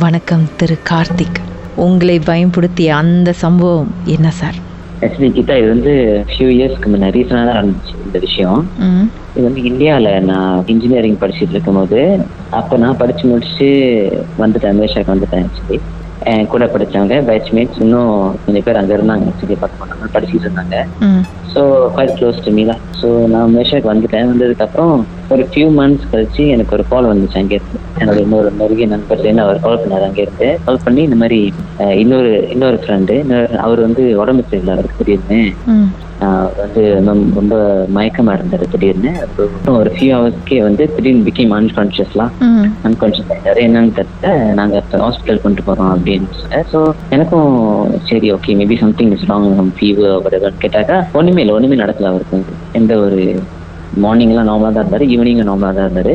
வணக்கம் திரு கார்த்திக். உங்களை பயன்படுத்திய அந்த சம்பவம் என்ன சார்? ஆக்சுவலி கீதா, இது வந்து ஃபியூ இயர்ஸ்க்கு முன்னாடி ரீசனாக தான் நடந்துச்சு இந்த விஷயம். இது வந்து இந்தியாவில் நான் இன்ஜினியரிங் படிச்சுட்டு இருக்கும்போது, அப்போ நான் படித்து முடிச்சுட்டு வந்துட்டேன், அமெரிக்காவுக்கு வந்துட்டேன். ஆக்சுவலி என் கூட படித்தவங்க பேட்ச்மேட்ஸ் இன்னும் கொஞ்சம் பேர் அங்கே இருந்தாங்க. ஆக்சுவலி பார்க்க மாட்டாங்க, படிச்சுட்டு இருந்தாங்க. So quite close to me தான். ஸோ நான் மலேசியாவுக்கு வந்துட்டேன். வந்ததுக்கப்புறம் ஒரு ஃபியூ மந்த்ஸ் கழிச்சு எனக்கு ஒரு கால் வந்துச்சு அங்கேருந்து. என்னோட இன்னொரு நெருங்கிய நண்பர்லேருந்து அவர் கால் பண்ணார். அங்கேருந்து கால் பண்ணி இந்த மாதிரி இன்னொரு ஃப்ரெண்டு, அவர் வந்து உடம்பு சரியில்லை, அவருக்கு திடீர்னு வந்து ரொம்ப மயக்கமா இருந்தாரு. திடீர்னு ஒரு ஃபியூ ஹவர்ஸ்க்கே வந்து திடீர்னு பிகேம் அன்கான்ஷியஸ் ஆயிட்டாரு. என்னன்னு தெரியல, நாங்க ஹாஸ்பிட்டல் கொண்டு போறோம் அப்படின்னு சொல்ல. ஸோ எனக்கும் சரி, okay, maybe something is wrong, fever கேட்டாக்கா ஒண்ணுமே நடக்கல. அவருக்கு எந்த ஒரு மார்னிங்லாம் நார்மலாக தான் இருந்தாரு, ஈவினிங் நார்மலாக தான் இருந்தாரு.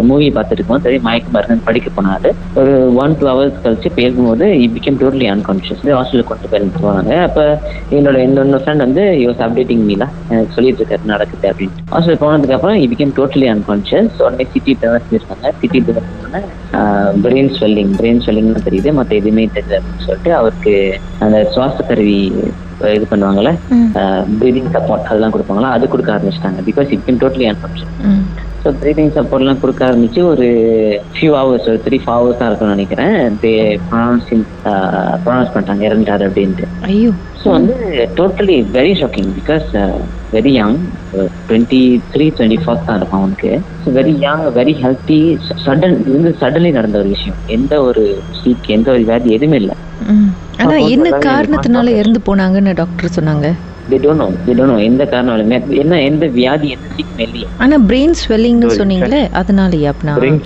மூவி பார்த்துட்டு இருக்கோம், சரி மயக்கமா இருக்குன்னு படிக்க போனாரு. ஒரு 1-2 ஹவர்ஸ் கழிச்சு பேசும்போது பிகேம் டோட்டலி அன்கான்ஷியஸ். ஹாஸ்பிட்டல் கொண்டு போனாங்க. அப்போ என்னோட ஃப்ரெண்ட் வந்து அப்டேட்டிங் மீலா எனக்கு சொல்லிட்டு இருக்காரு நடக்குது அப்படின்னு. ஹாஸ்பிட்டல் போனதுக்கு அப்புறம் பிகேம் டோட்டலி அன்கான்ஷியஸ். உடனே சிடி இருக்காங்க. சிடி பிரெயின் ஸ்வெல்லிங்னு தெரியுது, மற்ற எதுவுமே தெரியல அப்படின்னு சொல்லிட்டு அவருக்கு அந்த சுவாச கருவி இது பண்ணுவாங்கல்ல, ப்ரீதிங் சப்போர்ட் அதெல்லாம் கொடுப்பாங்களா, அது கொடுக்க ஆரம்பிச்சிட்டாங்க. Because it came totally unconscious. So breathing சப்போர்ட்லாம் கொடுக்க ஆரம்பிச்சு ஒரு ஃபியூ ஹவர்ஸ், ஒரு 3-4 ஹவர்ஸ் தான் இருக்கும்னு நினைக்கிறேன். ப்ரொனவுன்ஸ் பண்ணிட்டாங்க இறந்துட்டாரு அப்படின்ட்டு. ஐயோ. ஸோ வந்து totally very shocking. Because very young, 23-24 தான் இருக்கும் அவனுக்கு. So very young, very healthy. Suddenly நடந்த ஒரு விஷயம். எந்த ஒரு சீக், எந்த ஒரு வியாதி எதுவுமே இல்லை. ஆனா என்ன காரணத்தினால இறந்து போனாங்கன்னு டாக்டர் சொன்னாங்க? They don't know எந்த காரணம், என்ன எந்த வியாதி, எந்த சீக்கிரம் இல்லையே. ஆனா பிரெயின் ஸ்வெல்லிங்னு சொன்னீங்களே, அதனாலயா?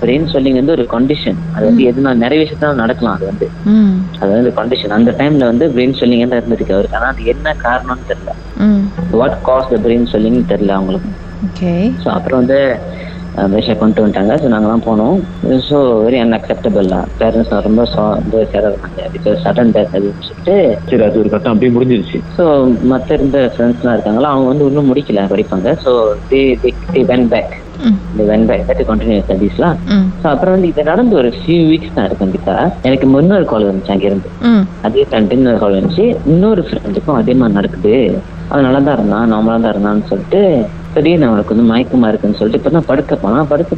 பிரெயின் ஸ்வெல்லிங் வந்து ஒரு கண்டிஷன். அது வந்து எதுனா நிறைய விஷயத்தான் நடக்கலாம். அது வந்து கண்டிஷன். அந்த டைம்ல வந்து பிரெயின் ஸ்வெல்லிங் தான் இருந்திருக்கு அவருக்கு. ஆனா அது என்ன காரணம்னு தெரியல. What cause the brain swelling தெரியல அவங்களுக்கு. ஸோ அப்புறம் வந்து மலேசியா கொண்டு வந்துட்டாங்க. ஸோ நாங்கள்லாம் போனோம். So very unacceptable. பேரண்ட்ஸ் ரொம்ப சேராக இருந்தாங்க. பிகாஸ் சடன் டெத் அப்படின்னு சொல்லிட்டு சரி, அது ஒரு கட்டம் அப்படியே முடிஞ்சிருச்சு. ஸோ மற்ற இருந்த ஃப்ரெண்ட்ஸ்லாம் இருக்காங்களா, அவங்க வந்து இன்னும் முடிக்கல படிப்பாங்க. So they went back to continue ஸ்டடீஸ்லாம். ஸோ அப்புறம் வந்து இது நடந்து ஒரு ஃபியூ வீக்ஸ் தான் இருக்கும். கண்டிப்பா எனக்கு இன்னொரு கால் வந்துச்சு அங்கேருந்து. அதே டைம் இன்னொரு கால் வந்துச்சு. இன்னொரு ஃப்ரெண்டுக்கும் அதே மாதிரி நடக்குது, அவன் நல்லா தான் இருந்தான், நார்மலாக தான் இருந்தான்னு சொல்லிட்டு திடீர்னு அவனுக்கு வந்து மயக்கமா இருக்குன்னு சொல்லிட்டு இப்பதான் படுக்க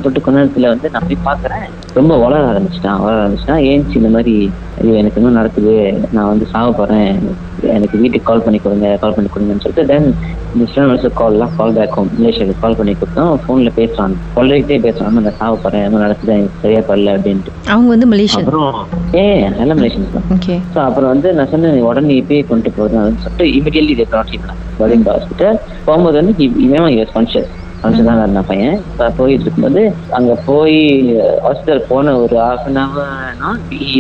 போட்டு கொஞ்ச நேரத்துல வந்து நான் போய் பாக்குறேன், ரொம்ப வளர ஆரம்பிச்சிட்டான். ஏன்ச்சு இந்த மாதிரி ஐயோ எனக்கு இன்னும் நடக்குது, நான் வந்து சாக போறேன், எனக்கு வீட்டுக்கு கால் பண்ணி கொடுங்கன்னு சொல்லிட்டு தென் இந்த ஃப்ரெண்ட் கால் பேக் ஹோம் மலேசியாவுக்கு கால் பண்ணி கொடுத்தோம். ஃபோன்ல பேசுறான், பேசுறான், நான் சாக போறேன், என்ன நடக்குது எனக்கு சரியா படல அப்படின்ட்டு. அவங்க வந்து மலேசியன். அப்புறம் நல்ல மலேசியன்ஸ் தான். ஸோ அப்புறம் வந்து நான் சொன்னேன் உடனே இப்பயே கொண்டு போறேன் அப்படின்னு சொல்லிட்டு இமீடியட்லி இதை ப்ராட் ஹாஸ்பிட்டல் போகும்போது வந்து இவன் கான்ஷியஸ் தான் இருந்தான் பையன். போயிட்டு இருக்கும்போது அங்க போய் ஹாஸ்பிட்டல் போன ஒரு half an hour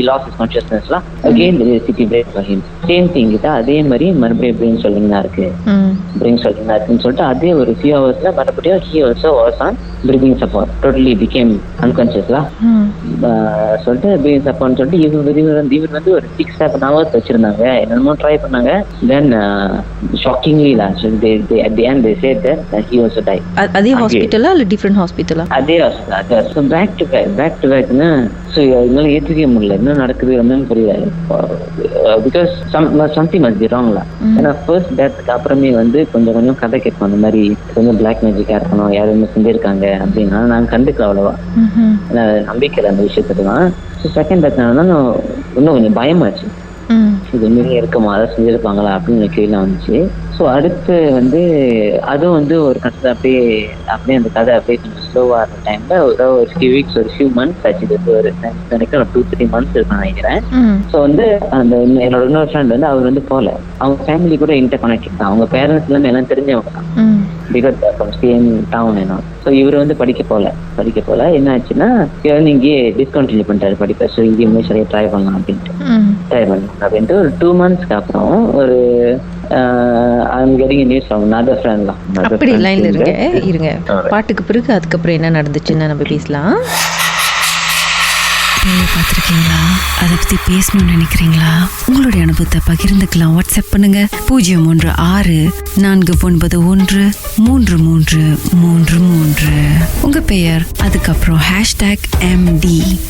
lost his கான்ஷியஸ்னஸ்லாம் again city break for him. Same thing கிட்ட அதே மாதிரி மறுபடியும் பிரெயின் ஸ்வெல்லிங் தான் இருக்குன்னு சொல்லிட்டு அதே ஒரு ஃபியூ ஹவர்ஸ்ல மறுபடியும் he also was on breathing support. Totally became அன்கான்ஷியஸ்லாம் சொல்லிட்டு பிரீதிங் சப்போர்ட்னு சொல்லிட்டு இவர் வந்து ஒரு 6-7 ஹவர்ஸ் வச்சிருந்தாங்க. என்னென்னமோ ட்ரை பண்ணாங்க. தென் shockingly at the end they said that he also died. அதே ஹாஸ்பிட்டலா இல்ல டிஃபரண்ட் ஹாஸ்பிட்டலா? அதே ஹாஸ்பிட்டல். ஸோ பேக் டு பேக்னா ஸோ இதனால ஏற்றுக்கவே முடியல, என்ன நடக்குது ஒன்றும் புரியல. பிகாஸ் சம்திங் மஸ்ட் பி ராங்ல. ஏன்னா ஃபர்ஸ்ட் டேத்துக்கு அப்புறமே வந்து கொஞ்சம் கதை கேட்போம், அந்த மாதிரி கொஞ்சம் பிளாக் மேஜிக்கா இருக்கணும், யாருமே செஞ்சிருக்காங்க அப்படின்னா நாங்கள் கண்டுக்கல அவ்வளவா. ஏன்னா நம்பிக்கை அந்த விஷயத்துக்குலாம். ஸோ செகண்ட் டேத்னால இன்னும் கொஞ்சம் பயமாச்சு, இது மாரி இருக்குமா, அதை செஞ்சிருப்பாங்களா அப்படின்னு கேள்விலாம் வந்துச்சு. ஸோ அடுத்து வந்து அதுவும் வந்து ஒரு கட்டத்தை அப்படியே அந்த கதை அப்படியே கொஞ்சம் ஸ்லோவா இருந்த டைம்ல ஒரு ஃபியூ வீக்ஸ், ஒரு ஃபியூ மந்த்ஸ் ஆச்சு. இது ஒரு நினைக்கிறேன் 2-3 months இருக்குன்னு நினைக்கிறேன். ஸோ வந்து அந்த என்னோட இன்னொரு ஃப்ரெண்ட் வந்து அவர் வந்து போல, அவங்க ஃபேமிலி கூட இன்டர் கனெக்ட் தான், அவங்க பேரண்ட்ஸ் எல்லாமே எல்லாம் தெரிஞ்சவங்க தான். பிகாஸ் ஃப்ரம் சேம் டவுன் என்ன. ஸோ இவர் வந்து படிக்க போல என்ன ஆச்சுன்னா இவர் வந்து இங்கேயே டிஸ்கண்டினியூ பண்ணிட்டாரு படிப்பை. ஸோ இங்கேயுமே சரியா ட்ரை பண்ணலாம் அப்படின்ட்டு ஒரு 2 monthsக்கு அப்புறம் ஒரு I'm getting a news from another friend தான். அப்படி லைன்ல இருங்க பாட்டுக்கு பிறகு அதுக்கப்புறம் என்ன நடந்துச்சுன்னு நம்ம பேசலாம். பேயை பார்த்துருக்கீங்களா? அதை பற்றி பேசணும்னு நினைக்கிறீங்களா? உங்களுடைய அனுபவத்தை பகிர்ந்துக்கலாம். வாட்ஸ்அப் பண்ணுங்க 0164913333. உங்க பெயர், அதுக்கப்புறம் #MD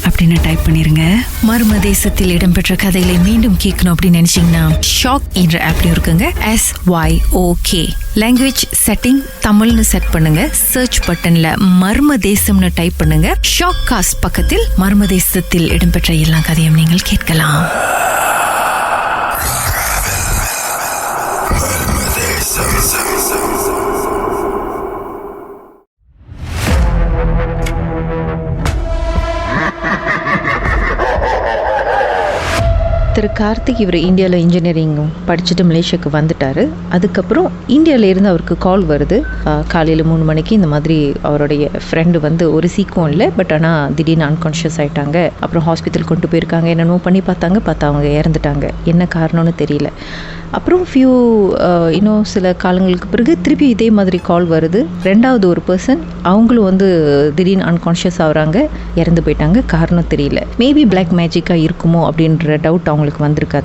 அப்படின்னு டைப் பண்ணிருங்க. மர்ம தேசத்தில் இடம்பெற்ற கதைகளை மீண்டும் கேட்கணும் அப்படின்னு நினைச்சீங்கன்னா ஷாக் என்ற ஆப்லயும் இருக்குங்க. SYOK லாங்குவேஜ் செட்டிங் தமிழ்னு செட் பண்ணுங்க. சர்ச் பட்டன்ல மர்ம தேசம்னு டைப் பண்ணுங்க. ஷாக் காஸ்ட் பக்கத்தில் மர்ம தேசத்தில் இடம்பெற்ற எல்லா கதையும் நீங்கள் கேட்கலாம். திரு கார்த்திக் இவர் இந்தியாவில் இன்ஜினியரிங் படிச்சுட்டு மலேசியாவுக்கு வந்துட்டார். அதுக்கப்புறம் இந்தியாவிலேருந்து அவருக்கு கால் வருது. காலையில் 3 மணிக்கு இந்த மாதிரி அவருடைய ஃப்ரெண்டு வந்து ஒரு சீக்கும் இல்லை, பட் ஆனால் திடீர்னு அன்கான்ஷியஸ் ஆகிட்டாங்க. அப்புறம் ஹாஸ்பிட்டல் கொண்டு போயிருக்காங்க. என்னென்னோ பண்ணி பார்த்தா அவங்க இறந்துட்டாங்க. என்ன காரணம்னு தெரியல. அப்புறம் இன்னும் சில காலங்களுக்கு பிறகு திருப்பி இதே மாதிரி கால் வருது. 2வது ஒரு பர்சன் அவங்களும் வந்து திடீர்னு அன்கான்ஷியஸ் ஆகுறாங்க, இறந்து போயிட்டாங்க. காரணம் தெரியல. மேபி பிளாக் மேஜிக்காக இருக்குமோ அப்படின்ற டவுட் அவங்களுக்கு வந்திருக்கு.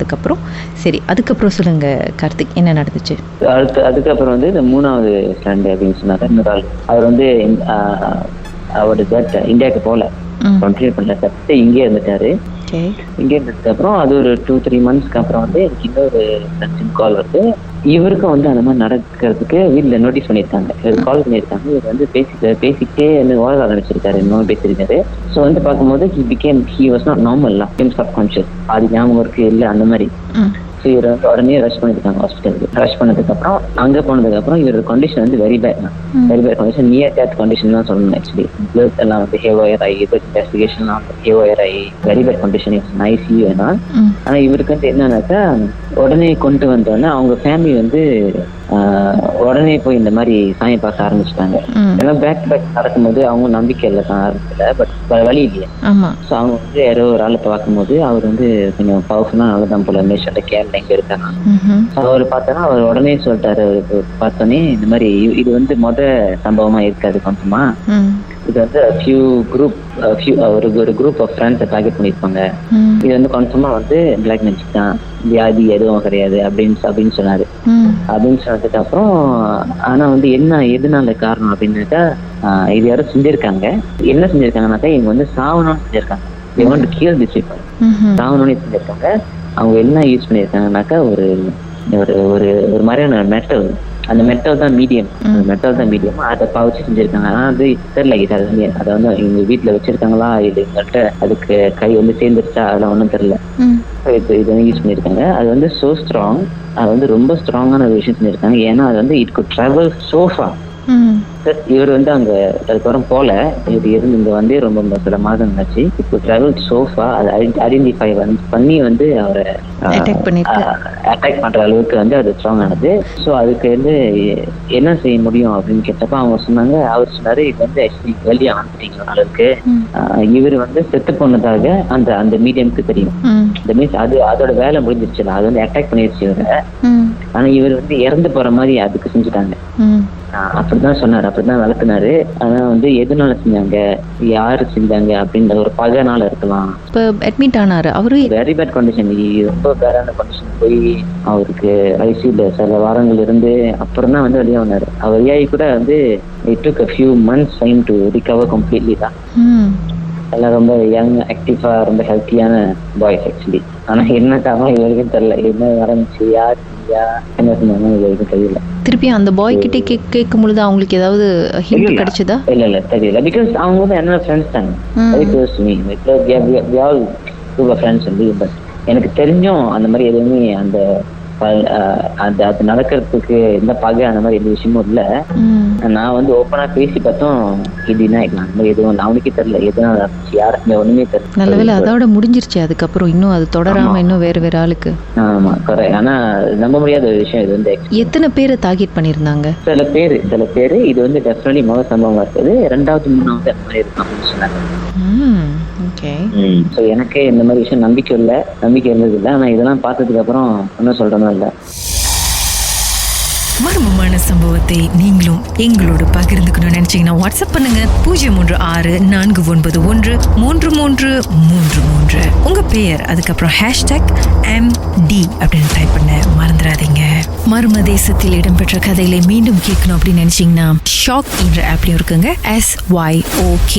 அதுக்கப்புறம் சொல்லுங்க கார்த்திக், என்ன நடந்துச்சு? அதுக்கப்புறம் வந்து இந்த 3வது சண்டே அப்படின்னு சொன்னாங்க. இன்னொரு ஆள் அவர் வந்து அவரோட இந்தியாவுக்கு போகல, கண்ட்ரிபியூட் பண்ணல, சத்து இங்கே இருந்துட்டாரு. இங்கே இருந்ததுக்கு அப்புறம் அது ஒரு 2-3 மந்த்ஸ்க்கு அப்புறம் வந்து எனக்கு இன்னொரு கால் வருது. இவருக்கும் வந்து அந்த மாதிரி நடக்கிறதுக்கு வீட்டில் நோட்டீஸ் பண்ணியிருக்காங்க. இவர் கால் பண்ணியிருக்காங்க. இவர் வந்து பேசிக்கிட்டே ஓட ஆரம்பிச்சிருக்காரு, இன்னும் பேசியிருக்காரு. ஸோ வந்து பார்க்கும்போது he was not normal, subconscious, அது ஞாபகம் இருக்கு இல்லை அந்த மாதிரி. ஸோ இவர் வந்து உடனே ரஷ் பண்ணியிருக்காங்க ஹாஸ்பிட்டலுக்கு. ரஷ் பண்ணதுக்கப்புறம் அங்கே போனதுக்கப்புறம் இவரோட கண்டிஷன் வந்து very bad condition, near death condition தான் சொல்லணும். ஆக்சுவலி பிளட் எல்லாம் வந்து ஹேவயர் ஆகி, இன்வெஸ்டிகேஷன்லாம் ஹேவயர் ஆகி, வெரி பேட் கண்டிஷன். ஐசியூ வேணா. ஆனால் இவருக்கு வந்து என்னன்னாக்கா உடனே கொண்டு வந்தோடனே அவங்க ஃபேமிலி வந்து உடனே போய் இந்த மாதிரி சாமி பார்க்க ஆரம்பிச்சிட்டாங்க. ஏன்னா பேக் டு பேக் நடக்கும்போது அவங்க நம்பிக்கை இல்லை தான் ஆரம்பிக்கல, பட் வழி இல்லையா. ஸோ அவங்க வந்து யாரோ ஒரு ஆளை பார்க்கும்போது அவர் வந்து கொஞ்சம் பவர்ஃபுல்லாக நல்லதான் போல மேஷோட கேரளா இங்கே இருக்காங்க. அவர் பார்த்தோன்னா அவர் உடனே சொல்லிட்டாரு. அவருக்கு பார்த்தோன்னே இந்த மாதிரி இது வந்து சம்பவமா இருக்காது, கொஞ்சமா இது வந்து ஒரு குரூப் ஆஃப் ஃப்ரெண்ட்ஸை டார்கெட் பண்ணியிருப்பாங்க. இது வந்து கன்ஃபார்மா வந்து பிளாக் மேஜிக் தான், வியாதி எதுவும் கிடையாது அப்படின்னு சொன்னாரு. அப்படின்னு சொன்னதுக்கு அப்புறம் ஆனா வந்து எதனால காரணம் அப்படின்னாக்கா இது யாரும் செஞ்சிருக்காங்க. என்ன செஞ்சிருக்காங்கன்னாக்கா இவங்க வந்து சாவணும்னு செஞ்சிருக்காங்க. சாவணும்னு செஞ்சிருக்காங்க. அவங்க என்ன யூஸ் பண்ணியிருக்காங்கனாக்கா ஒரு ஒரு மாதிரியான மெட்டல், அந்த மெட்டல் தான் மீடியம், அதை பாவச்சு செஞ்சிருக்காங்க. ஆனா அது தெரியல, அதை வந்து இவங்க வீட்டுல வச்சிருக்காங்களா இல்லை இவங்கள்ட்ட அதுக்கு கை வந்து சேர்ந்துருச்சா அதெல்லாம் ஒன்றும் தெரியல. இது வந்து யூஸ் பண்ணியிருக்காங்க. அது வந்து சோ ஸ்ட்ராங், அது வந்து ரொம்ப ஸ்ட்ராங்கான ஒரு விஷயம் செஞ்சிருக்காங்க. ஏன்னா அது வந்து it good travel so for. இவர் வந்து அங்க அதுக்கப்புறம் போல, இது இருந்து இங்க வந்து ரொம்ப சில மாதம் ஆச்சு. இப்போ டிராவல் சோஃபா அதை ஐடென்டிஃபை பண்ணி வந்து அவரை அட்டாக் பண்ற அளவுக்கு வந்து அது ஸ்ட்ராங் ஆனது. ஸோ அதுக்கு வந்து என்ன செய்ய முடியும் அப்படின்னு கேட்டப்ப அவர் சொன்னாரு இது வந்து ஆக்சுவலி வெளியே வந்துட்டீங்க அளவுக்கு இவர் வந்து செத்து போனதாக அந்த மீடியமுக்கு தெரியும். இந்த மீன்ஸ் அதோட வேலை முடிஞ்சிருச்சுல, அது வந்து அட்டாக் பண்ணிருச்சு இவரை. ஆனா இவர் வந்து இறந்து போற மாதிரி அதுக்கு செஞ்சுட்டாங்க. அப்படிதான் சொன்னாரு, அப்படிதான் வளர்த்தினாரு. ஆனா வந்து எதுனால செஞ்சாங்க, யாரு செஞ்சாங்க அப்படின்ற ஒரு பகனால இருக்கலாம். இப்ப அட்மிட் ஆனாரு அவரு, வெரி பேட் கண்டிஷன், ரொம்ப பேடான கண்டிஷன். போய் அவருக்கு ஐசியூல சில வாரங்கள் இருந்து அப்புறம் தான் வந்து வெளியே வந்தாரு. அவர் ஏஐ கூட வந்து it took a few months time to recover completely தான். எல்லாம் ரொம்ப யங், ஆக்டிவா, ரொம்ப ஹெல்த்தியான பாய்ஸ் ஆக்சுவலி. ஆனா என்ன காரணம் இது வரைக்கும் தெரியல, என்ன நடந்துச்சு, யார் என்ன செஞ்சாங்க இது வரைக்கும் தெரியல. திருப்பி அந்த பாய் கிட்ட கேட்கும் பொழுது அவங்களுக்கு ஏதாவது ஹிண்ட் கிடைச்சதா? இல்ல தெரியல. பிகாஸ் அவங்க வந்து என்னோட ஃப்ரெண்ட்ஸ் தாங்க, very close to me. we all group of friends only. But எனக்கு தெரிஞ்சும் அந்த மாதிரி எதுவுமே அது நடக்கிறதுக்கு எந்த பகை அந்த மாதிரி எந்த விஷயமும் இல்லை. நான் வந்து ஓப்பனா பேசி பார்த்தோம், இதுனா அந்த மாதிரி எதுவும் அவனுக்கே தெரியல, எதுனா யாருக்குமே ஒண்ணுமே தெரியல. நல்லவேளை அதோட முடிஞ்சிருச்சு. அதுக்கப்புறம் இன்னும் அது தொடராம இன்னும் வேற ஆளுக்கு. ஆமா கரெக்ட். ஆனா நம்ப முடியாத ஒரு விஷயம் இது வந்து. எத்தனை பேரை டார்கெட் பண்ணிருந்தாங்க? சில பேரு இது வந்து டெஃபினெட்லி முதல் சம்பவமா இருக்குது. 2வது 3வது அந்த மாதிரி இருக்கும் அப்படின்னு சொன்னாங்க. ஸோ எனக்கு இந்த மாதிரி விஷயம் நம்பிக்கை இருந்தது இல்லை. ஆனா இதெல்லாம் பார்த்ததுக்கு அப்புறம் ஒன்றும் சொல்றதும் இல்லை. மர்மமான சம்பவத்தை நீங்களும் எங்களோடு பகிர்ந்துக்கணும்னு நினைச்சீங்கன்னா வாட்ஸ்அப் பண்ணுங்க 0364413333. உங்க பெயர் அதுக்கப்புறம் #MD அப்படின்னு டைப் பண்ண மறந்துடாதீங்க. மர்ம தேசத்தில் இடம்பெற்ற கதைகளை மீண்டும் கேட்கணும் அப்படின்னு நினைச்சீங்கன்னா ஷாக் என்ற ஆப்லயும் இருக்குங்க. SYOK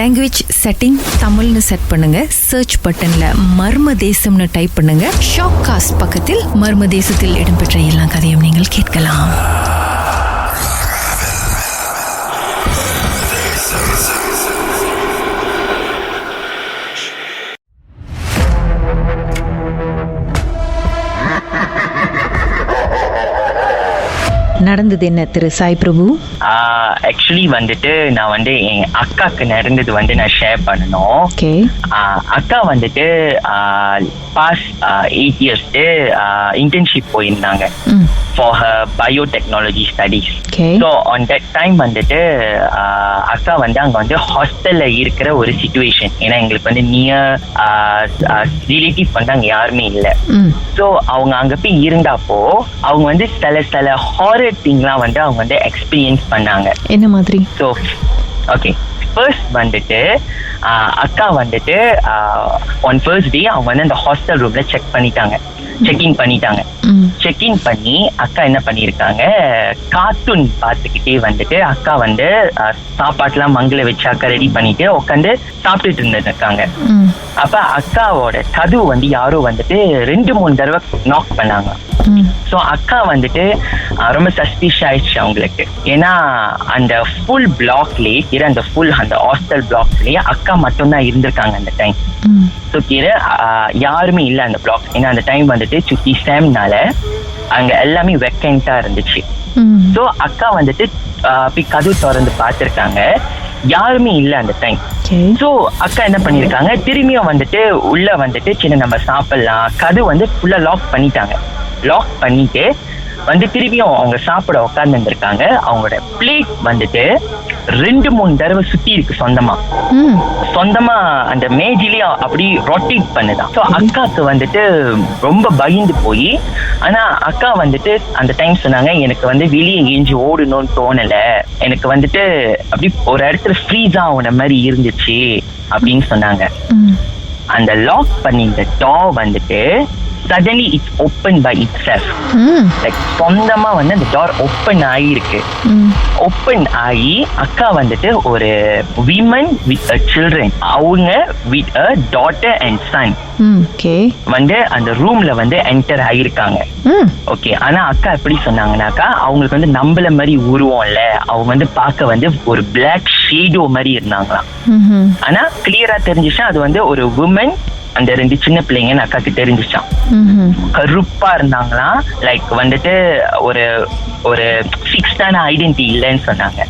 லாங்குவேஜ் செட்டிங் தமிழ்னு செட் பண்ணுங்க. சர்ச் பட்டன்ல மர்ம தேசம்னு டைப் பண்ணுங்க. ஷாக் காஸ்ட் பக்கத்தில் மர்ம தேசத்தில் இடம்பெற்ற எல்லா கதையும் நீங்கள் கேட்கலாம். நடந்தது என்ன திரு சாய் பிரபு? ஆக்சுவலி வந்துட்டு நான் வந்து என் அக்காக்கு நடந்தது வந்து நான் ஷேர் பண்ணணும். ஓகே. அக்கா வந்துட்டு பாஸ்ட் 8 years இன்டர்ன்ஷிப் போயிருந்தாங்க for her biotechnology studies. Okay. So on that time வந்துட்டு அக்கா வந்து அங்க வந்து ஹாஸ்டல்ல இருக்கிற ஒரு சிச்சுவேஷன். ஏன்னா எங்களுக்கு வந்து நியர் ரிலேட்டிவ் வந்து அங்க யாருமே இல்லை. ஸோ அவங்க அங்க போய் இருந்தப்போ அவங்க வந்து சில ஹாரர் திங்லாம் வந்து அவங்க வந்து எக்ஸ்பீரியன்ஸ் பண்ணாங்க. என்ன மாதிரி? ஸோ ஓகே, ஃபர்ஸ்ட் வந்துட்டு அக்கா வந்துட்டு on first day அவங்க வந்து அந்த ஹாஸ்டல் ரூம்ல செக்இன் பண்ணிட்டாங்க. செக்இன் பண்ணி அக்கா என்ன பண்ணிருக்காங்க, கார்ட்டூன் பார்த்துக்கிட்டே வந்துட்டு அக்கா வந்து சாப்பாட்டுலாம் மங்கில வச்சு அக்கா ரெடி பண்ணிட்டு உட்காந்து சாப்பிட்டுட்டு இருந்திருக்காங்க. அப்ப அக்காவோட கதவு வந்து யாரோ வந்துட்டு 2-3 தடவை நாக் பண்ணாங்க. ஸோ அக்கா வந்துட்டு ரொம்ப சஸ்பிஷியஸ் ஆயிடுச்சு அவங்களுக்கு. ஏன்னா அந்த ஃபுல் பிளாக்லேயே அந்த ஹாஸ்டல் பிளாக்லேயே அக்கா மட்டும்தான் இருந்திருக்காங்க அந்த டைம். ஸோ கீழே யாருமே இல்லை அந்த பிளாக். ஏன்னா அந்த டைம் வந்துட்டு சுத்தி சேம்னால அங்க எல்லாமே வெக்கண்டா இருந்துச்சு. ஸோ அக்கா வந்துட்டு கதவு திறந்து பார்த்துருக்காங்க, யாருமே இல்லை அந்த டைம். ஸோ அக்கா என்ன பண்ணிருக்காங்க, திரும்பியும் வந்துட்டு உள்ள வந்துட்டு சின்ன நம்ம சாப்பிடலாம், கதவு வந்து ஃபுல்லா லாக் பண்ணிட்டு வந்து திரும்பியும் அவங்க சாப்பிட உட்கார்ந்து இருந்திருக்காங்க. அவங்களோட பிளேட் வந்துட்டு 2-3 தடவை சுத்தி இருக்கு சொந்தமா அந்த மேஜிலேயே அப்படி ரொட்டேட் பண்ணுதான். ஸோ அக்காக்கு வந்துட்டு ரொம்ப பயந்து போய், ஆனா அக்கா வந்துட்டு அந்த டைம் சொன்னாங்க, எனக்கு வந்து வெளியே எங்கேஞ்சு ஓடணும்னு தோணல, எனக்கு வந்துட்டு அப்படி ஒரு இடத்துல ஃப்ரீஸ் ஆகுன மாதிரி இருந்துச்சு அப்படின்னு சொன்னாங்க. அந்த லாக் பண்ணி இந்த டோர் வந்துட்டு suddenly it's open by itself. Like சொந்தமா வந்து அந்த டோர் ஓப்பன் ஆகிருக்கு. ஓப்பன் ஆகி அக்கா வந்துட்டு ஒரு women with a children, அவங்க with a daughter and son வந்து அந்த ரூம்ல வந்து என்டர் ஆகிருக்காங்க. ஓகே, ஆனா அக்கா எப்படி சொன்னாங்கன்னாக்கா, அவங்களுக்கு வந்து நம்மள மாதிரி உருவம்ல, அவங்க வந்து பார்க்க வந்து ஒரு பிளாக் ஷேடோ மாதிரி இருந்தாங்களாம். ஆனா கிளியரா தெரிஞ்சுச்சா அது வந்து ஒரு உமன், அந்த 2 சின்ன பிள்ளைங்கன்னு அக்காக்கு தெரிஞ்சிச்சான். கருப்பா இருந்தாங்களாம். லைக் வந்துட்டு ஒரு ஒரு ஃபிக்ஸ்டான ஐடென்டிட்டி இல்லைன்னு சொன்னாங்க.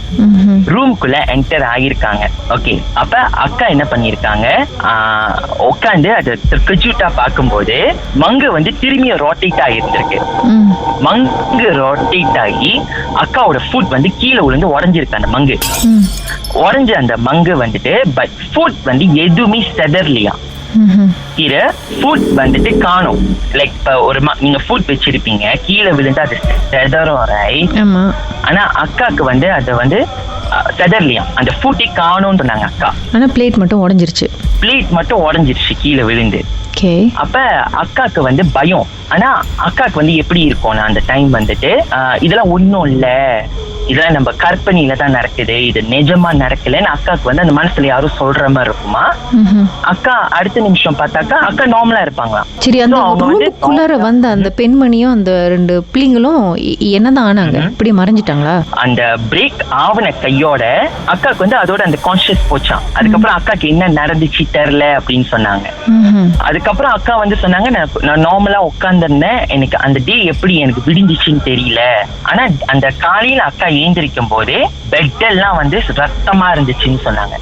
ரூம்குள்ள என்டர் ஆகிருக்காங்க. ஓகே, அப்ப அக்கா என்ன பண்ணிருக்காங்க, உட்காந்து அதை திருக்கஜூட்டா பார்க்கும்போது மங்கு வந்து திரும்பி ரொட்டேட் ஆகிருந்திருக்கு. மங்கு ரொட்டேட் ஆகி அக்காவோட ஃபுட் வந்து கீழே விழுந்து உடஞ்சிருக்கு. அந்த மங்கு உடஞ்ச அந்த மங்கு வந்துட்டு பட் ஃபுட் வந்து எதுவுமே செதறலையா. கீழே ஃபுட் வந்துட்டு காணும். லைக் இப்ப ஒரு நீங்க ஃபுட் வச்சிருப்பீங்க, கீழே விழுந்து அது செதறும் ரைட். ஆனா அக்காக்கு வந்து அதை வந்து செதறலையா, அந்த ஃபுட்டை காணும்னு சொன்னாங்க அக்கா. ஆனா பிளேட் மட்டும் உடஞ்சிருச்சு கீழே விழுந்து. அப்ப அக்காக்கு வந்து பயம். ஆனா அக்காக்கு வந்து எப்படி இருக்கும்னா அந்த டைம் வந்துட்டு இதெல்லாம் ஒண்ணும் இல்ல, இதெல்லாம் நம்ம கற்பனையில தான் நடக்குது, இது நிஜமா நடக்கலன்னு அக்காக்கு வந்து அந்த மனசுல யாரும் சொல்ற மாதிரி இருக்குமா. அக்கா அடுத்த நிமிஷம் பார்த்தாக்கா அக்கா நார்மலா இருப்பாங்களாம். சரி, அந்த ரூமுக்குள்ளார வந்த அந்த பெண்மணியும் அந்த 2 பிள்ளைங்களும் என்னதான் ஆனாங்க, இப்படி மறைஞ்சிட்டாங்களா? அந்த பிரேக் ஆவன கையோட அக்காக்கு வந்து அதோட அந்த கான்சியஸ் போச்சான். அதுக்கப்புறம் அக்காக்கு என்ன நடந்துச்சு தெரியல அப்படின்னு சொன்னாங்க. அதுக்கப்புறம் அக்கா வந்து சொன்னாங்க, நான் நார்மலா உட்கார்ந்திருந்தேன், எனக்கு அந்த டே எப்படி எனக்கு விடிஞ்சிச்சுன்னு தெரியல. ஆனா அந்த காலையில அக்கா ஏந்திரிக்கும் போது பெட் எல்லாம் வந்து ரத்தமா இருந்துச்சுன்னு சொன்னாங்க.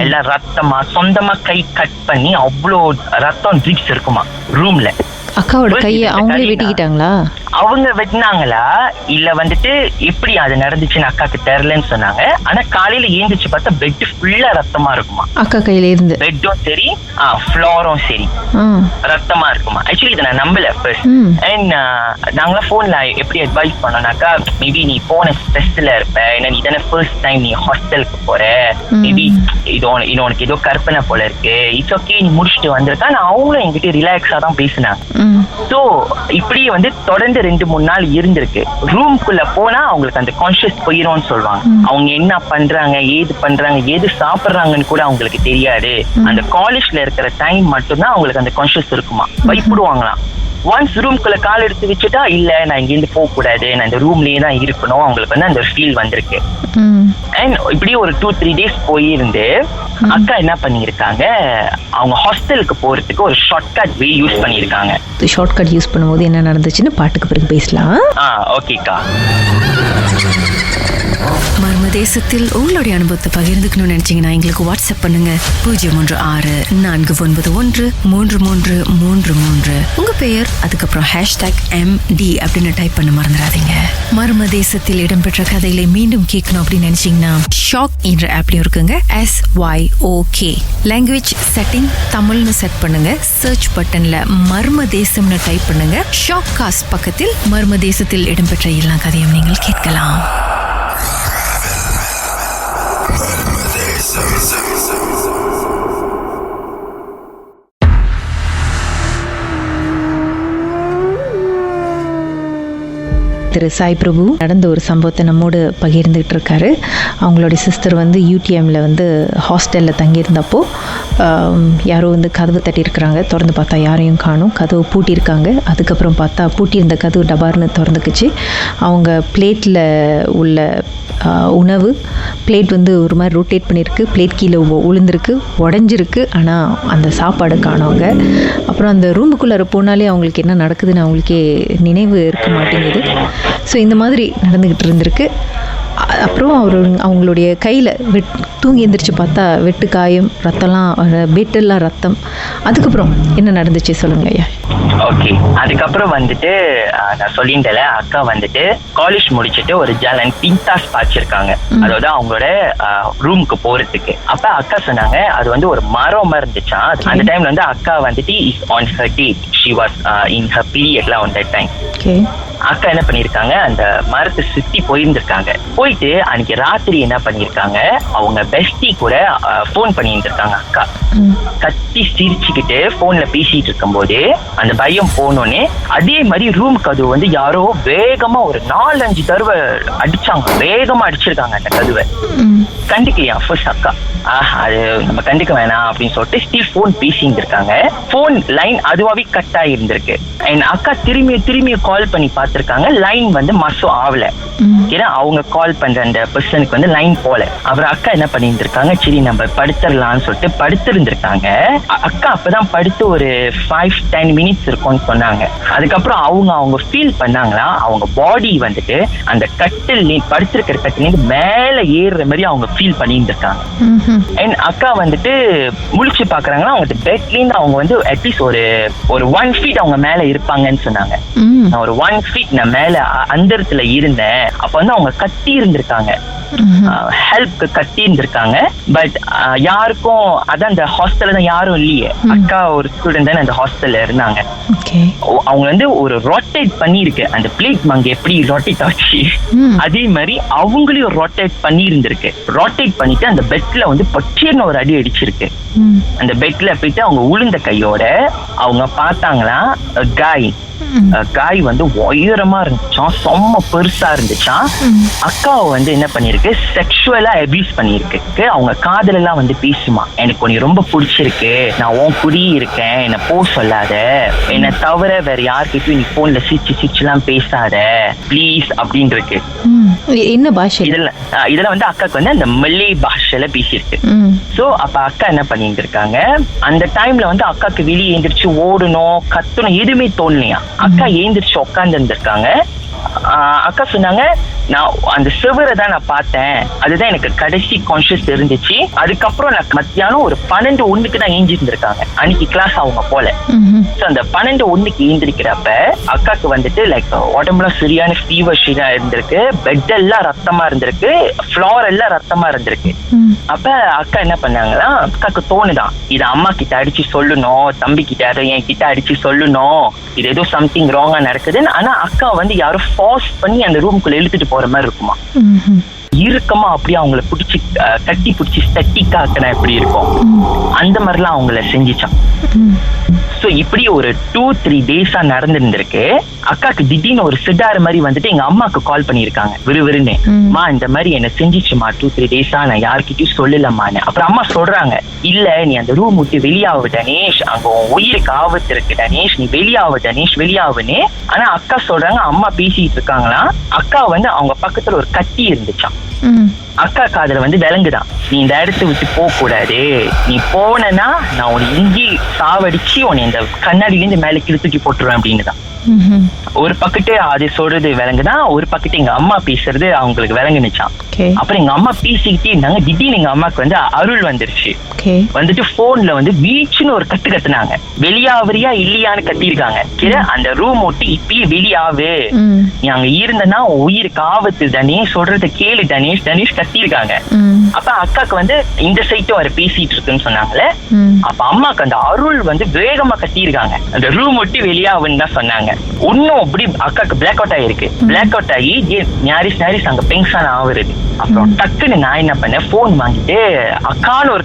எல்லாம் ரத்தமா, சொந்தமா கை கட் பண்ணி அவ்வளோ ரத்தம் ட்ரிப்ஸ் இருக்குமா ரூம்ல. அக்காவோட கையை அவங்களே வெட்டிக்கிட்டாங்களா? அவங்க வெட்டினாங்களா இல்ல வந்துட்டு எப்படி அது நடந்துச்சுன்னு அக்காக்கு தெரியலன்னு சொன்னாங்க. ஆனா காலையில ஏந்திரிச்சு பார்த்தா பெட் ஃபுல்லா ரத்தமா இருக்குமா. அக்கா கையில இருந்து பெட்டும் சரி ஃப்ளோரும் சரி ரத்தமா இருக்குமா. ஆக்சுவலி இதை நான் நம்பல ஃபர்ஸ்ட். அண்ட் நாங்களாம் போன்ல எப்படி அட்வைஸ் பண்ணோம்னாக்கா, மேபி நீ போன ஸ்ட்ரெஸ்ல இருப்ப, ஏன்னா நீ தானே ஃபர்ஸ்ட் டைம் நீ ஹாஸ்டலுக்கு போற, மேபி இது உனக்கு ஏதோ கற்பனை போல இருக்கு, இட்ஸ் ஓகே நீ முடிச்சுட்டு வந்திருக்கா. அவங்களும் என்கிட்ட ரிலாக்ஸா தான் பேசினாங்க. சோ இப்படியே வந்து தொடர்ந்து 2-3 நாள் இருந்திருக்கு. ரூம்குள்ள போனா அவங்களுக்கு அந்த கான்ஷியஸ் போயிரும்னு சொல்லுவாங்க. அவங்க என்ன பண்றாங்க, ஏது சாப்பிடுறாங்கன்னு கூட அவங்களுக்கு தெரியாது. அந்த காலேஜ்ல இருக்கிற டைம் மட்டும்தான் அவங்களுக்கு அந்த கான்ஷியஸ் இருக்குமா. பயப்படுவாங்களாம். ஒன்ஸ் ரூம்குள்ள கால் எடுத்து வச்சுட்டா இல்ல நான் இங்கிருந்து போக கூடாது, நான் இந்த ரூம்லயே தான் இருக்கணும், அவங்களுக்கு வந்து அந்த ஃபீல் வந்திருக்கு. அண்ட் இப்படி ஒரு 2-3 டேஸ் போயிருந்து அக்கா என்ன பண்ணிருக்காங்க, அவங்க ஹாஸ்டலுக்கு போறதுக்கு ஒரு ஷார்ட்கட் வே யூஸ் பண்ணிருக்காங்க. ஷார்ட்கட் யூஸ் பண்ணும்போது என்ன நடந்துச்சுன்னு பாட்டுக்கு பிறகு பேசலாம். ஓகேக்கா. மர்மதேசத்தில் உங்களுடைய அனுபவத்தை பகிர்ந்துக்கணும்னு நினைச்சீங்கன்னா எங்களுக்கு வாட்ஸ்அப் பண்ணுங்க 016-491-3333. உங்க பெயர் அதுக்கப்புறம் #MD அப்படின்னு டைப் பண்ண மறந்துடாதீங்க. மர்மதேசத்தில் இடம்பெற்ற கதைகளை மீண்டும் கேட்கணும் அப்படின்னு நினைச்சீங்கன்னா ஷாக் என்ற ஆப்லயும் இருக்குங்க. SYOK லாங்குவேஜ் செட்டிங் தமிழ்னு செட் பண்ணுங்க. சர்ச் பட்டன்ல மர்மதேசம்னு டைப் பண்ணுங்க. ஷாக் காஸ்ட் பக்கத்தில் மர்மதேசத்தில் இடம்பெற்ற எல்லா கதையும் நீங்கள் கேட்கலாம். திரு சாய் பிரபு நடந்த ஒரு சம்பவத்தை நம்மோடு பகிர்ந்துகிட்டு இருக்காரு. அவங்களுடைய சிஸ்டர் வந்து UTMல வந்து ஹாஸ்டலில் தங்கியிருந்தப்போ யாரோ வந்து கதவு தட்டியிருக்கிறாங்க. திறந்து பார்த்தா யாரையும் காணும். கதவு பூட்டியிருக்காங்க. அதுக்கப்புறம் பார்த்தா பூட்டியிருந்த கதவு டபார்னு திறந்துக்குச்சு. அவங்க பிளேட்டில் உள்ள உணவு பிளேட் வந்து ஒரு மாதிரி ரொட்டேட் பண்ணியிருக்கு. பிளேட் கீழே உளுந்திருக்கு, உடஞ்சிருக்கு. ஆனால் அந்த சாப்பாடு காணவங்க. அப்புறம் அந்த ரூமுக்குள்ளே போனாலே அவங்களுக்கு என்ன நடக்குதுன்னு அவங்களுக்கே நினைவு இருக்க மாட்டேங்குது. ஸோ இந்த மாதிரி நடந்துக்கிட்டு இருந்திருக்கு. அப்புறம் அவங்களுடைய கையில் தூங்கி எந்திரிச்சு பார்த்தா வெட்டு காயம், ரத்தம்லாம், பெட்டெல்லாம் ரத்தம். அதுக்கப்புறம் என்ன நடந்துச்சு சொல்லுங்க ஐயா. ஓகே, அதுக்கப்புறம் வந்துட்டு நான் சொல்லிட்டேன்ல, அக்கா வந்துட்டு காலேஜ் முடிச்சுட்டு ஒரு ஜலன் பின்டாஸ் பாய்ச்சிருக்காங்க, அதாவது அவங்களோட ரூமுக்கு போறதுக்கு. அப்ப அக்கா சொன்னாங்க அது வந்து ஒரு மரம் இருந்துச்சா. அந்த டைம்ல வந்து அக்கா வந்துட்டு is on her date, she was in her பீரியட்ல ஆன் தட் டைம். அக்கா என்ன பண்ணிருக்காங்க, அந்த மரத்தை சுத்தி போயிருந்திருக்காங்க. போயிட்டு அன்னைக்கு ராத்திரி என்ன பண்ணிருக்காங்க, அவங்க பெஸ்டி கூட போன் பண்ணிட்டு இருக்காங்க. அக்கா கத்தி சிரிச்சுக்கிட்டு போன்ல பேசிட்டு இருக்கும் போது அந்த பயம் போனோடனே அதே மாதிரி ரூம் கதவு வந்து யாரோ வேகமா ஒரு 4-5 தடவை அடிச்சாங்க. வேகமா அடிச்சிருக்காங்க அந்த கதவை. கண்டுக்கலையா ஃபர்ஸ்ட் அக்கா, அது நம்ம கண்டுக்க வேணாம் அப்படின்னு சொல்லிட்டு ஸ்டில் போன் பேசிட்டு இருக்காங்க. போன் லைன் அதுவாவே கட் ஆகிருந்திருக்கு. அக்கா திரும்பி கால் பண்ணி பார்த்திருக்காங்க. லைன் வந்து மசம் ஆகல. ஏன்னா அவங்க கால் பண்ற அந்த பர்சனுக்கு வந்து லைன் போல. அப்புறம் அக்கா என்ன பண்ணிட்டு இருக்காங்க, சரி நம்ம படுத்துடலாம்னு சொல்லிட்டு படுத்திருந்திருக்காங்க. அக்கா அப்பதான் படுத்து ஒரு 5-10 மினிட்ஸ் இருக்கும்னு சொன்னாங்க. அதுக்கப்புறம் அவங்க ஃபீல் பண்ணாங்களா, அவங்க பாடி வந்துட்டு அந்த கட்டில் படுத்திருக்கிற கட்டில மேல ஏறுற மாதிரி அவங்க ஃபீல் பண்ணிட்டு இருக்காங்க. அண்ட் அக்கா வந்துட்டு முழிச்சு பாக்குறாங்கன்னா அவங்க பெட்ல இருந்து அவங்க வந்து அட்லீஸ்ட் ஒரு 1 feet அவங்க மேல இருப்பாங்கன்னு சொன்னாங்க. நான் ஒரு 1 feet நான் மேல அந்தரத்துல இருந்தேன். அப்ப வந்து அவங்க கத்தி இருந்திருக்காங்க, ஹெல்ப்க்கு கத்தி இருந்திருக்காங்க. பட் யாருக்கும் அதான் அந்த ஹாஸ்டல்ல தான் யாரும் இல்லையே. அக்கா ஒரு ஸ்டூடெண்ட் தானே அந்த ஹாஸ்டல்ல இருந்தாங்க. அவங்க வந்து ஒரு ரொட்டேட் பண்ணிருக்கு அந்த பிளேட் அங்க எப்படி ரொட்டேட் ஆச்சு அதே மாதிரி அவங்களையும் ரொட்டேட் பண்ணி இருந்திருக்கு. ரொட்டேட் பண்ணிட்டு அந்த பெட்ல வந்து பச்சேர்னு ஒரு அடி அடிச்சிருக்கு. அந்த பெட்ல போயிட்டு அவங்க உளுந்த கையோட அவங்க பார்த்தாங்களா, காய் வந்து உயரமா இருந்துச்சான், செம்ம பெருசா இருந்துச்சான். அக்காவை வந்து என்ன பண்ணிருக்கு, செக்ஷுவலா அபியூஸ் பண்ணிருக்கு. அவங்க காதல எல்லாம் வந்து பேசுமா, எனக்கு உன்னை ரொம்ப பிடிச்சிருக்கு, நான் உன் குடி இருக்கேன், என்ன போ சொல்லாத, என்ன தவிர வேற யாருக்கிட்டும் நீ போன்ல சிரிச்சு எல்லாம் பேசாத ப்ளீஸ் அப்படின்னு இருக்கு. என்ன பாஷை இதெல்லாம் வந்து அக்காக்கு வந்து அந்த மல்லே பாஷையில பேசியிருக்கு. சோ அப்ப அக்கா என்ன பண்ணிட்டு இருக்காங்க, அந்த டைம்ல வந்து அக்காக்கு வெளியே எழுந்திரிச்சு ஓடணும் கத்தணும் எதுவுமே தோணலையா. அக்கா எழுந்திரிச்சு உட்கார்ந்து இருந்திருக்காங்க. அக்கா சொன்னாங்க, நான் அந்த செவரை தான் நான் பார்த்தேன், அதுதான் எனக்கு கடைசி கான்சியஸ் இருந்துச்சு. அதுக்கப்புறம் நான் மத்தியானம் ஒரு 12:01 தான் ஏஞ்சிருந்திருக்காங்க. அன்னைக்கு கிளாஸ் அவங்க போல. அந்த 12:01 ஏந்திருக்கிறப்ப அக்காக்கு வந்துட்டு லைக் உடம்புல சரியான ஃபீவர்ஷா இருந்திருக்கு, பெட் எல்லாம் ரத்தமா இருந்திருக்கு, ஃப்ளோர் எல்லாம் ரத்தமா இருந்திருக்கு. அப்ப அக்கா என்ன பண்ணாங்கன்னா, அக்காக்கு தோணுதான் இது அம்மா கிட்ட அடிச்சு சொல்லணும், தம்பி கிட்ட யாரும் என் கிட்ட அடிச்சு சொல்லணும், இது ஏதோ சம்திங் ராங்கா நடக்குதுன்னு. ஆனா அக்கா வந்து யாரும் ஃபோர்ஸ் பண்ணி அந்த ரூம்குள்ள இழுத்துட்டு போற மாதிரி இருக்குமா, இறுக்கமா அப்படியே அவங்கள பிடிச்சி கட்டி பிடிச்சி ஸ்டட்டிக்காக்கினா எப்படி இருக்கும் அந்த மாதிரிலாம் அவங்கள செஞ்சிச்சான். சோ இப்படி ஒரு 2-3 டேஸா நடந்திருந்திருக்கு. அக்காக்கு திடீர்னு ஒரு சிட்டார் மாதிரி வந்துட்டு எங்க அம்மாக்கு கால் பண்ணிருக்காங்க விறுவிறுன்னு. மா இந்த மாதிரி என்ன செஞ்சிச்சுமா 2-3 டேஸா, நான் யார்கிட்டயும் சொல்லலமான்னு. அப்புறம் அம்மா சொல்றாங்க, இல்ல நீ அந்த ரூம் விட்டு வெளியாவு டனேஷ், அங்க உயிருக்கு ஆபத்து இருக்கு டனேஷ், நீ வெளியாவு டனேஷ் வெளியாவுன்னு. ஆனா அக்கா சொல்றாங்க, அம்மா பேசிட்டு இருக்காங்களா, அக்கா வந்து அவங்க பக்கத்துல ஒரு கத்தி இருந்துச்சான். அக்கா காதுல வந்து விளங்குதான், நீ இந்த இடத்த விட்டு போக கூடாது, நீ போனா நான் உன்னை இங்கி சாவடிச்சு உன்னை இந்த கண்ணாடியில இருந்து மேல கிழித்துக்கி போட்டுருவேன் அப்படின்னு தான். ஒரு பக்கத்து அது சொல்றது விளங்குதான், ஒரு பக்கத்து எங்க அம்மா பேசுறது அவங்களுக்கு விளங்குனுச்சான். அப்புறம் எங்க அம்மா பேசிக்கிட்டே இருந்தாங்க. திடீர்னு எங்க அம்மாக்கு வந்து அருள் வந்துருச்சு. வந்துட்டு போன்ல வந்து வீச்சுன்னு ஒரு கத்து கத்துனாங்க. வெளியாவறியா இல்லையான்னு கத்திருக்காங்க. அந்த ரூம் விட்டு இப்பயே வெளியாவு, நீ அங்க இருந்தனா உயிருக்கு ஆபத்து தனேஷ், சொல்றத கேளு தனேஷ் தனேஷ் கத்திருக்காங்க. அப்ப அக்காக்கு வந்து இந்த சைட்டு வர பேசிட்டு இருக்குன்னு சொன்னாங்களே. அப்ப அம்மாக்கு அந்த அருள் வந்து வேகமா கத்திருக்காங்க, அந்த ரூம் விட்டு வெளியாவுன்னு தான் சொன்னாங்க. இன்னும் அப்படி அக்காக்கு பிளாக் அவுட் ஆயிருக்கு. பிளாக் அவுட் ஆகி ஞாரிஸ் அங்க பென்ஷன் ஆகுறது. அப்புறம் டக்குன்னு நான் என்ன பண்ணேன், போன் வாங்கிட்டு அக்கான்னு ஒரு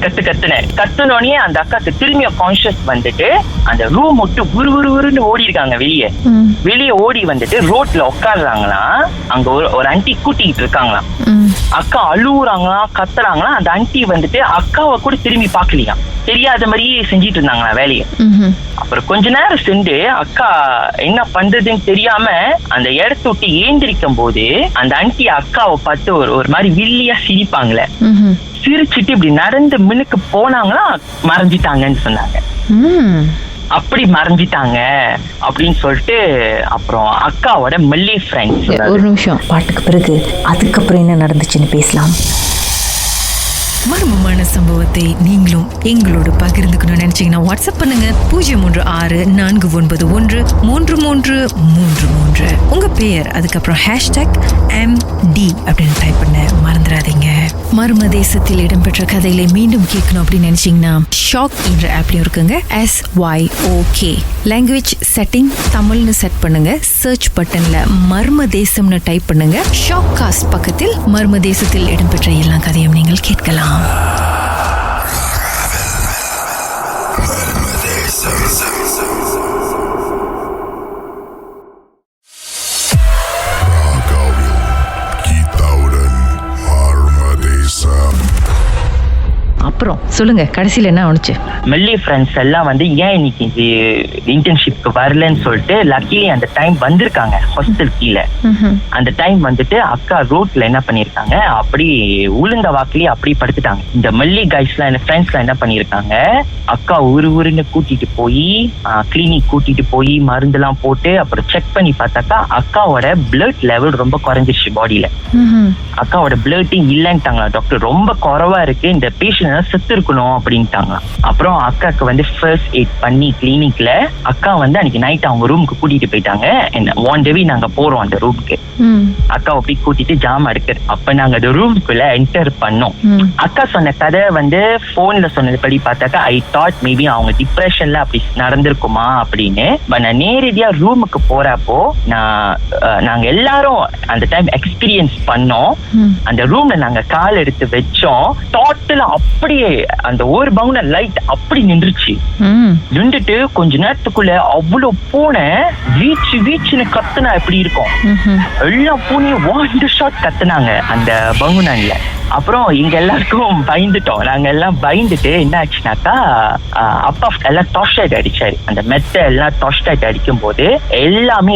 கத்துனோடனே அந்த அக்காக்கு திரும்பிய கான்சியஸ் வந்துட்டு அந்த ரூம் விட்டு உருன்னு ஓடி இருக்காங்க. வெளியே ஓடி வந்துட்டு ரோட்ல உட்காடுறாங்களா, அங்க ஒரு ஆண்டி கூட்டிக்கிட்டு இருக்காங்களாம். அக்கா அழுவுறாங்களா கத்துறாங்களா. அந்த ஆண்டி வந்துட்டு அக்காவை கூட திரும்பி பாக்கலையா, தெரியாத மாதிரியே செஞ்சிட்டு இருந்தாங்களா வேலையை. அப்புறம் கொஞ்ச நேரம் சென்று அக்கா என்ன பண்றதுன்னு தெரியாம அந்த இடத்த விட்டு ஏந்திரிக்கும் போது அந்த ஆண்டி அக்காவை பார்த்து ஒரு மாதிரி வில்லியா சிரிப்பாங்களே, சிரிச்சுட்டு இப்படி நடந்து மின்னுக்கு போனாங்களா, மறைஞ்சிட்டாங்கன்னு சொன்னாங்க. அப்படி மறைஞ்சிட்டாங்க அப்படின்னு சொல்லிட்டு அப்புறம் அக்காவோட மல்லி ஃப்ரெண்ட்ஸ். ஒரு நிமிஷம், பாட்டுக்கு பிறகு அதுக்கப்புறம் என்ன நடந்துச்சுன்னு பேசலாம். மர்மமான சம்பவத்தை நீங்களும் எங்களோடு பகிர்ந்துக்கணும்னு நினைச்சீங்கன்னா வாட்ஸ்அப் பண்ணுங்க 0364413333. உங்க பெயர் அதுக்கப்புறம் #MD அப்படின்னு டைப் பண்ண மறந்துடாதீங்க. மர்ம தேசத்தில் இடம்பெற்ற கதைகளை மீண்டும் கேட்கணும் அப்படின்னு நினைச்சீங்கன்னா ஷாக் என்ற ஆப்லயும் இருக்குங்க. SYOK லாங்குவேஜ் செட்டிங் தமிழ்னு செட் பண்ணுங்க. சர்ச் பட்டன்ல மர்ம தேசம்னு டைப் பண்ணுங்க. ஷாக் காஸ்ட் பக்கத்தில் மர்ம தேசத்தில் இடம்பெற்ற எல்லா கதையும் நீங்கள் கேட்கலாம். அப்புறம் சொல்லுங்க, கடைசியில என்ன ஆச்சு? மெல்லி ஃப்ரெண்ட்ஸ் எல்லாம் வந்து ஏன் இன்னைக்கு இது இன்டர்ன்ஷிப்க்கு வரலன்னு சொல்லிட்டு லக்கிலி அந்த டைம் வந்திருக்காங்க ஹாஸ்டல் கீழே. அந்த டைம் வந்துட்டு அக்கா ரோட்ல என்ன பண்ணிருக்காங்க, அப்படி உளுந்த வாக்குலயே அப்படி படுத்துட்டாங்க. இந்த மெல்லி கைஸ்லாம் ஃப்ரெண்ட்ஸ்லாம் என்ன பண்ணிருக்காங்க, அக்கா ஊருன்னு கூட்டிட்டு போய் கிளினிக் கூட்டிட்டு போய் மருந்தெல்லாம் போட்டு அப்புறம் செக் பண்ணி பார்த்தாக்கா அக்காவோட பிளட் லெவல் ரொம்ப குறைஞ்சிருச்சு பாடியில. அக்காவோட பிளட்டும் இல்லைன்ட்டாங்களா டாக்டர், ரொம்ப குறைவா இருக்கு, இந்த பேஷண்ட் செத்து இருக்கணும் அப்படின்ட்டாங்க. அப்புறம் அக்காக்கு வந்து ஃபர்ஸ்ட் எய்ட் பண்ணி கிளினிக்ல அக்கா வந்து அன்னைக்கு நைட் அவங்க ரூமுக்கு கூட்டிட்டு போயிட்டாங்க. ஒன் டே நாங்க போறோம் அந்த ரூமுக்கு. அக்கா அப்படி கூட்டிட்டு ஜாம் எடுக்க அப்ப நாங்க அந்த ரூமுக்குள்ள என்டர் பண்ணோம். அக்கா சொன்ன கதை வந்து போன்ல சொன்னது படி பார்த்தாக்கா ஐ தாட் மேபி அவங்க டிப்ரெஷன்ல அப்படி நடந்திருக்குமா அப்படின்னு. நான் நேரடியா ரூமுக்கு போறப்போ நாங்க எல்லாரும் அந்த டைம் எக்ஸ்பீரியன்ஸ் பண்ணோம். அந்த ரூம்ல நாங்க கால் எடுத்து வச்சோம். டோட்டலா அப்படியே அந்த ஒரு பவுன லைட் அப்படி நின்றுச்சு. நின்றுட்டு கொஞ்ச நேரத்துக்குள்ள அவ்வளவு பூனை வீச்சுன்னு கத்துனா எப்படி இருக்கும், எல்லா பூனையும் ஒன் ஷாட் கத்துனாங்க அந்த பவுனன்ல. அப்புறம் இங்க எல்லாருக்கும் பயந்துட்டோம். நாங்க எல்லாம் பயந்துட்டு என்ன ஆச்சுனாக்கா அப்பா எல்லாம் டார்ச் லைட் அடிச்சாரு. அந்த மெத்த எல்லாம் டார்ச் லைட் அடிக்கும் போது எல்லாமே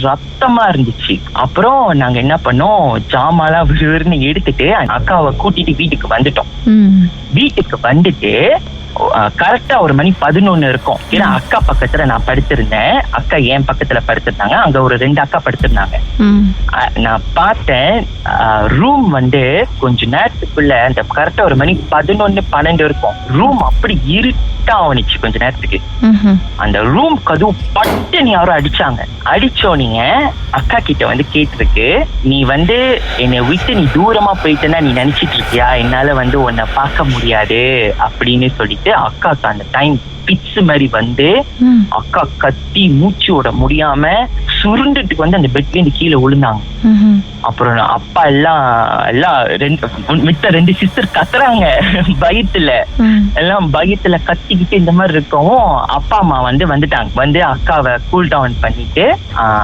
ரத்தமா இருந்துச்சு. அப்புறம் நாங்க என்ன பண்ணோம், ஜாமாலாம் விறுவிறுன்னு எடுத்துட்டு அக்காவை கூட்டிட்டு வீட்டுக்கு வந்துட்டோம். வீட்டுக்கு வந்துட்டு கரெக்டா 1:11 இருக்கும். ஏன்னா அக்கா பக்கத்துல நான் படுத்திருந்தேன், அக்கா என் பக்கத்துல படுத்திருந்தாங்க, அங்க ஒரு 2 அக்கா படுத்திருந்தாங்க. நான் பார்த்தேன் ரூம் வந்து கொஞ்ச நேரத்துக்குள்ள அந்த கரெக்டா 1:11-12 இருக்கும். ரூம் அப்படி இருட்டா ஆனிச்சு கொஞ்ச நேரத்துக்கு. அந்த ரூம் கதவு பட்டுன்னு யாரும் அடிச்சாங்க. அடிச்சோனீங்க அக்கா கிட்ட வந்து கேட்டிருக்கு, நீ வந்து என்னை விட்டு நீ தூரமா போயிட்டேன்னா நீ நினைச்சிட்டு இருக்கியா என்னால வந்து உன்னை பார்க்க முடியாது அப்படின்னு சொல்லிட்டு அக்காக்கு அந்த டைம் பிட்ஸ் மாதிரி வந்து அக்கா கத்தி மூச்சு விட முடியாம சுருண்டுட்டு வந்து அந்த பெட்ல இருந்து கீழே விழுந்தாங்க. அப்புறம் அப்பா எல்லாம் மித்த 2 சிஸ்டர் கத்துறாங்க பயத்துல, எல்லாம் பயத்துல கத்திக்கிட்டு இந்த மாதிரி இருக்கவும் அப்பா அம்மா வந்துட்டாங்க. வந்து அக்காவை கூல் டவுன் பண்ணிட்டு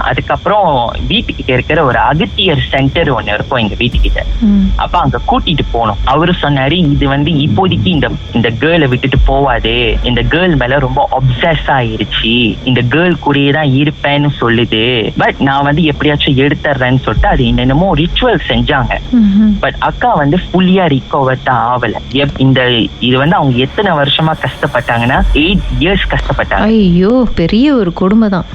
அதுக்கப்புறம் வீட்டுக்கிட்ட இருக்கிற ஒரு அகத்தியர் சென்டர் ஒண்ணு இருக்கும் எங்க வீட்டுக்கிட்ட. அப்ப அங்க கூட்டிட்டு போனோம். அவரு சொன்னாரு, இது வந்து இப்போதைக்கு இந்த கேர்ளை விட்டுட்டு போவாது, இந்த கேர்ள் மேல ரொம்ப அப்சஸ் ஆயிருச்சு, இந்த கேர்ள் கூடயே தான் இருப்பேன்னு சொல்லுது, பட் நான் வந்து எப்படியாச்சும் எடுத்துறேன்னு சொல்லிட்டு அது என்னென்னமோ ரிச்சுவல் செஞ்சாங்க. பட் அக்கா வந்து ஃபுல்லியா ரிகவர் தான் ஆகல. இது வந்து அவங்க எத்தனை வருஷமா கஷ்டப்பட்டாங்கன்னா 8 years கஷ்டப்பட்டாங்க. ஐயோ, பெரிய ஒரு கொடுமை தான்.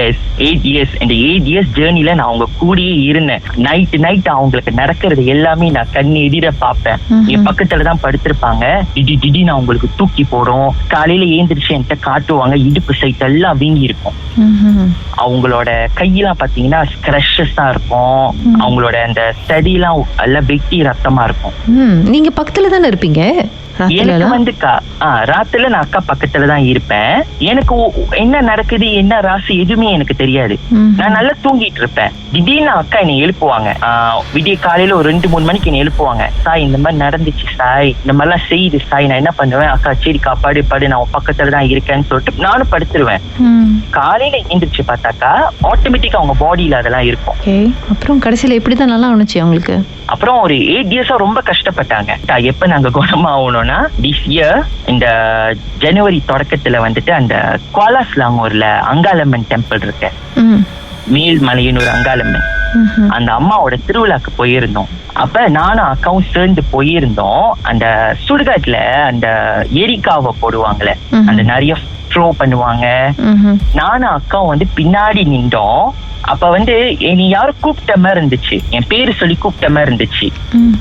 Yes, 8 years. இந்த 8 years ஜேர்னில நான் அவங்க கூடயே இருந்தேன். நைட் அவங்களுக்கு நடக்கிறது எல்லாமே நான் கண்ணு எதிர பார்ப்பேன். என் பக்கத்துல தான் படுத்திருப்பாங்க. திடீர்னு அவங்களுக்கு தூக்கி போடும், காலையில ஏந்திரிச்சு என்கிட்ட காட்டுவாங்க, இடுப்பு சைட் எல்லாம் வீங்கி இருக்கும். அவங்களோட கையெல்லாம் பாத்தீங்கன்னா ஸ்கிரஷஸா இருக்கும், அவங்களோட அந்த ஸ்டடிலாம் எல்லாம் வெட்டி ரத்தமா இருக்கும். நீங்க பக்கத்துல தானே இருப்பீங்க? எனக்கு வந்துக்கா ராத்திரில நான் அக்கா பக்கத்துல தான் இருப்பேன். எனக்கு என்ன நடக்குது என்ன ராசி எதுவுமே எனக்கு தெரியாது. நான் நல்லா தூங்கிட்டு இருப்பேன். திடீர்னு அக்கா என்னை எழுப்புவாங்க. விடிய காலையில ஒரு 2-3 மணிக்கு என்னை எழுப்புவாங்க. சாய் இந்த மாதிரி நடந்துச்சு சாய், இந்த மாதிரிலாம் செய்யுது சாய். நான் என்ன பண்ணுவேன், அக்கா சரிக்கா படு நான் பக்கத்துல தான் இருக்கேன்னு சொல்லிட்டு நானும் படுத்துருவேன். காலையில எந்திரிச்சு பார்த்தாக்கா ஆட்டோமேட்டிக்கா அவங்க பாடியில அதெல்லாம் இருக்கும். அப்புறம் கடைசியில எப்படிதான் நல்லா ஆனிச்சு அவங்களுக்கு? அப்புறம் ஒரு 8 years ரொம்ப கஷ்டப்பட்டாங்க. எப்ப நாங்க குணமாகணும்னா திஸ் இயர் இந்த ஜனவரி தொடக்கத்துல வந்துட்டு அந்த குவாலாஸ்லாங்கூர்ல அங்காளம்மன் டெம்பிள் இருக்கு, மேல்மலையின் ஒரு அங்காளம்மன், அந்த அம்மாவோட திருவிழாக்கு போயிருந்தோம். அப்ப நானும் அக்காவும் சேர்ந்து போயிருந்தோம். அந்த சுடுகாட்டுல அந்த எரிக்காவை போடுவாங்களே, அந்த நிறைய த்ரோ பண்ணுவாங்க. நானும் அக்காவும் வந்து பின்னாடி நின்றோம். அப்ப வந்து என்னை யாரும் கூப்பிட்ட மாதிரி இருந்துச்சு, என் பேரு சொல்லி கூப்பிட்ட மாதிரி இருந்துச்சு,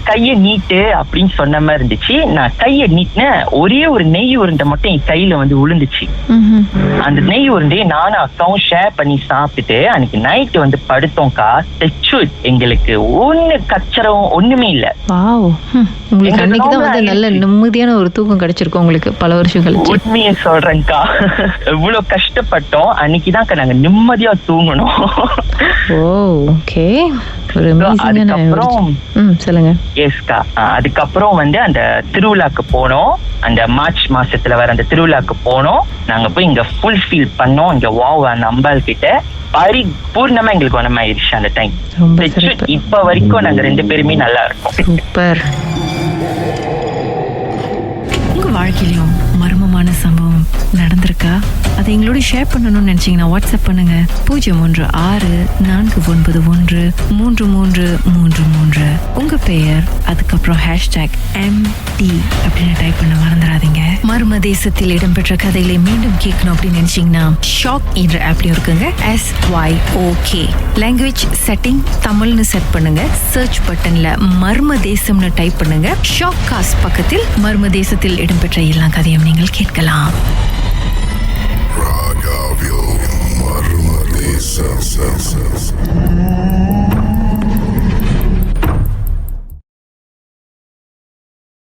கைய நீட்டு அப்படின்னு சொன்ன மாதிரி இருந்துச்சு. நான் கைய நீட்டினேன், ஒரே ஒரு நெய் உருண்டை மட்டும் என் கையில வந்து விழுந்துச்சு. அந்த நெய் உருண்டையை நானும் அக்காவும் ஷேர் பண்ணி சாப்பிட்டுட்டு அன்னைக்கு நைட்டு வந்து படுத்தோம்க்கா. எங்களுக்கு ஒண்ணு கச்சரம் ஒண்ணுமே இல்ல. உங்களுக்கு அன்னைக்குதான் வந்து நல்ல நிம்மதியான ஒரு தூக்கம் கிடைச்சிருக்கும் உங்களுக்கு பல வருஷம் கழிச்சு. உண்மையை சொல்றேன்க்கா, எவ்வளவு கஷ்டப்பட்டோம், அன்னைக்குதான் நாங்க நிம்மதியா தூங்கணும். அதுக்கப்புறம் வந்து அந்த திருவிழாக்கு போனோம். அந்த மார்ச் மாசத்துல வர அந்த திருவிழாக்கு போனோம். நாங்க போய் இங்க ஃபுல்ஃபில் பண்ணோம். இங்க அந்த அம்பாள் கிட்ட பரிபூர்ணமா எங்களுக்கு குணமாயிருச்சு அந்த டைம். இப்ப வரைக்கும் நாங்க 2 பேருமே நல்லா இருக்கோம். சூப்பர். உங்க வாழ்க்கையிலும் மர்மமான சம்பவம் நடந்திருக்கா? அதை எங்களோட ஷேர் பண்ணணும்னு நினைச்சீங்கன்னா வாட்ஸ்அப் பண்ணுங்க 016-493-3333. உங்க பெயர் அதுக்கப்புறம் #MD அப்படின்னு டைப் பண்ண மறந்துடாதீங்க. மர்ம தேசத்தில் இடம்பெற்ற கதைகளை மீண்டும் கேட்கணும் அப்படின்னு நினைச்சீங்கன்னா ஷாக் என்ற ஆப்லயும் இருக்குங்க. SYOK லாங்குவேஜ் செட்டிங் தமிழ்னு செட் பண்ணுங்க. சர்ச் பட்டன்ல மர்ம தேசம்னு டைப் பண்ணுங்க. ஷாக் காஸ்ட் பக்கத்தில் மர்ம தேசத்தில் இடம்பெற்ற எல்லா கதையும் நீங்கள் கேட்கலாம். Ragavil Marmadesa.